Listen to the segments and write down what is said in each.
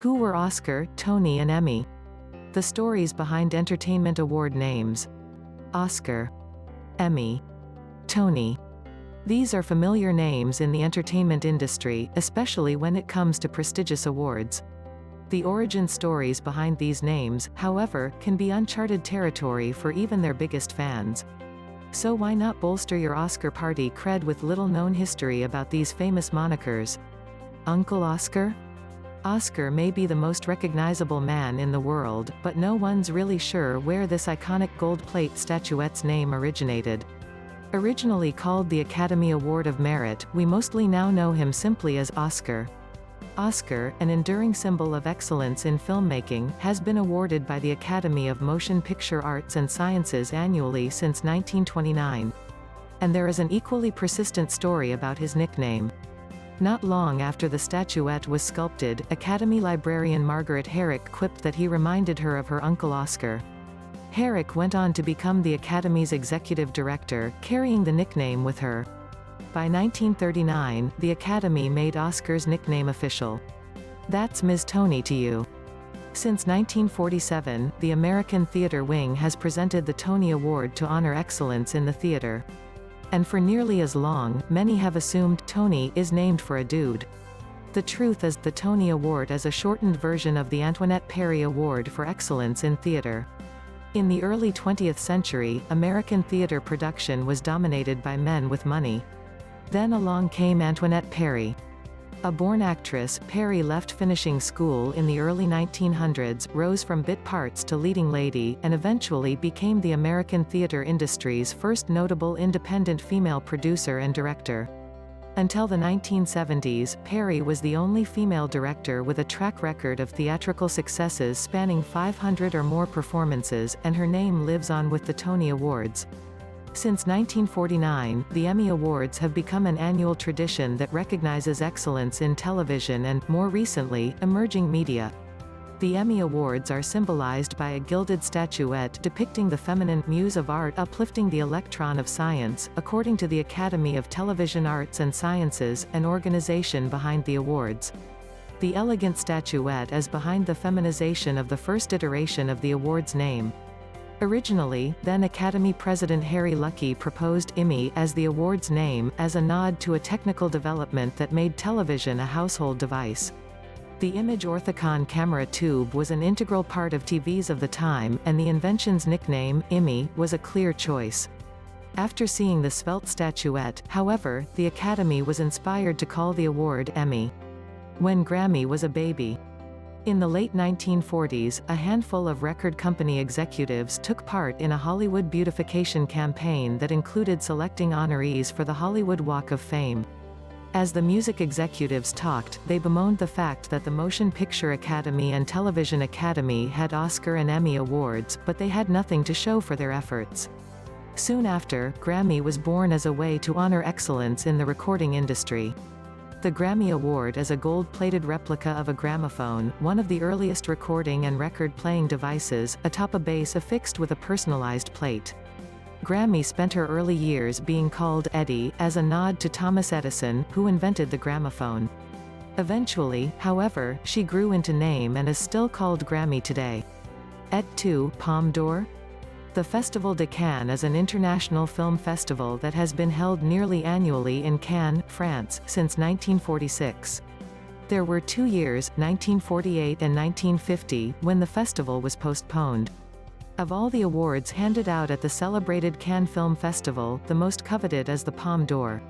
Who were Oscar, Tony and Emmy? The stories behind entertainment award names. Oscar, Emmy, Tony. These are familiar names in the entertainment industry, especially when it comes to prestigious awards. The origin stories behind these names, however, can be uncharted territory for even their biggest fans. So why not bolster your Oscar party cred with little-known history about these famous monikers? Uncle Oscar? Oscar may be the most recognizable man in the world, but no one's really sure where this iconic gold plate statuette's name originated. Originally called the Academy Award of Merit, we mostly now know him simply as Oscar. Oscar, an enduring symbol of excellence in filmmaking, has been awarded by the Academy of Motion Picture Arts and Sciences annually since 1929. And there is an equally persistent story about his nickname. Not long after the statuette was sculpted, Academy librarian Margaret Herrick quipped that he reminded her of her Uncle Oscar. Herrick went on to become the Academy's executive director, carrying the nickname with her. By 1939, the Academy made Oscar's nickname official. That's Ms. Tony to you. Since 1947, the American Theater Wing has presented the Tony Award to honor excellence in the theater. And for nearly as long, many have assumed Tony is named for a dude. The truth is, the Tony Award is a shortened version of the Antoinette Perry Award for Excellence in Theater. In the early 20th century, American theater production was dominated by men with money. Then along came Antoinette Perry. A born actress, Perry left finishing school in the early 1900s, rose from bit parts to leading lady, and eventually became the American theater industry's first notable independent female producer and director. Until the 1970s, Perry was the only female director with a track record of theatrical successes spanning 500 or more performances, and her name lives on with the Tony Awards. Since 1949, the Emmy Awards have become an annual tradition that recognizes excellence in television and, more recently, emerging media. The Emmy Awards are symbolized by a gilded statuette depicting the feminine muse of art uplifting the electron of science, according to the Academy of Television Arts and Sciences, an organization behind the awards. The elegant statuette is behind the feminization of the first iteration of the award's name. Originally, then Academy President Harry Luckie proposed Emmy as the award's name, as a nod to a technical development that made television a household device. The image orthicon camera tube was an integral part of TVs of the time, and the invention's nickname, Emmy, was a clear choice. After seeing the svelte statuette, however, the Academy was inspired to call the award Emmy. When Grammy was a baby. In the late 1940s, a handful of record company executives took part in a Hollywood beautification campaign that included selecting honorees for the Hollywood Walk of Fame. As the music executives talked, they bemoaned the fact that the Motion Picture Academy and Television Academy had Oscar and Emmy awards, but they had nothing to show for their efforts. Soon after, Grammy was born as a way to honor excellence in the recording industry. The Grammy Award is a gold-plated replica of a gramophone, one of the earliest recording and record-playing devices, atop a base affixed with a personalized plate. Grammy spent her early years being called Eddie, as a nod to Thomas Edison, who invented the gramophone. Eventually, however, she grew into name and is still called Grammy today. Et tu, Palme d'Or? The Festival de Cannes is an international film festival that has been held nearly annually in Cannes, France, since 1946. There were 2 years, 1948 and 1950, when the festival was postponed. Of all the awards handed out at the celebrated Cannes Film Festival, the most coveted is the Palme d'Or.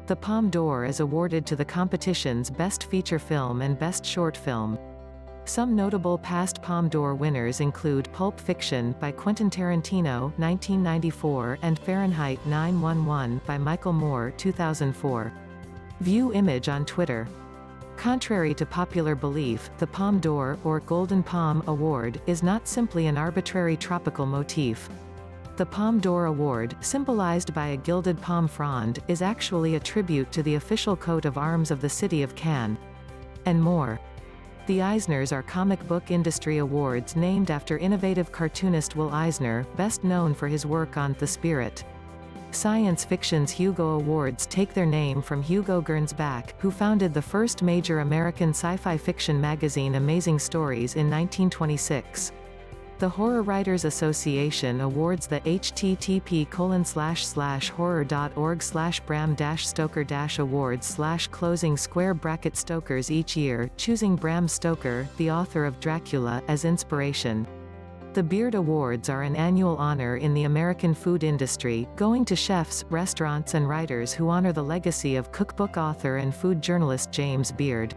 The Palme d'Or is awarded to the competition's Best Feature Film and Best Short Film. Some notable past Palme d'Or winners include Pulp Fiction by Quentin Tarantino, 1994, and Fahrenheit 9/11 by Michael Moore, 2004. View image on Twitter. Contrary to popular belief, the Palme d'Or, or Golden Palm, Award, is not simply an arbitrary tropical motif. The Palme d'Or Award, symbolized by a gilded palm frond, is actually a tribute to the official coat of arms of the city of Cannes. And more. The Eisners are comic book industry awards named after innovative cartoonist Will Eisner, best known for his work on The Spirit. Science fiction's Hugo Awards take their name from Hugo Gernsback, who founded the first major American sci-fi fiction magazine Amazing Stories in 1926. The Horror Writers Association awards the http://horror.org/Bram-Stoker-Awards/closing square bracket Stokers each year, choosing Bram Stoker, the author of Dracula, as inspiration. The Beard Awards are an annual honor in the American food industry, going to chefs, restaurants and writers who honor the legacy of cookbook author and food journalist James Beard.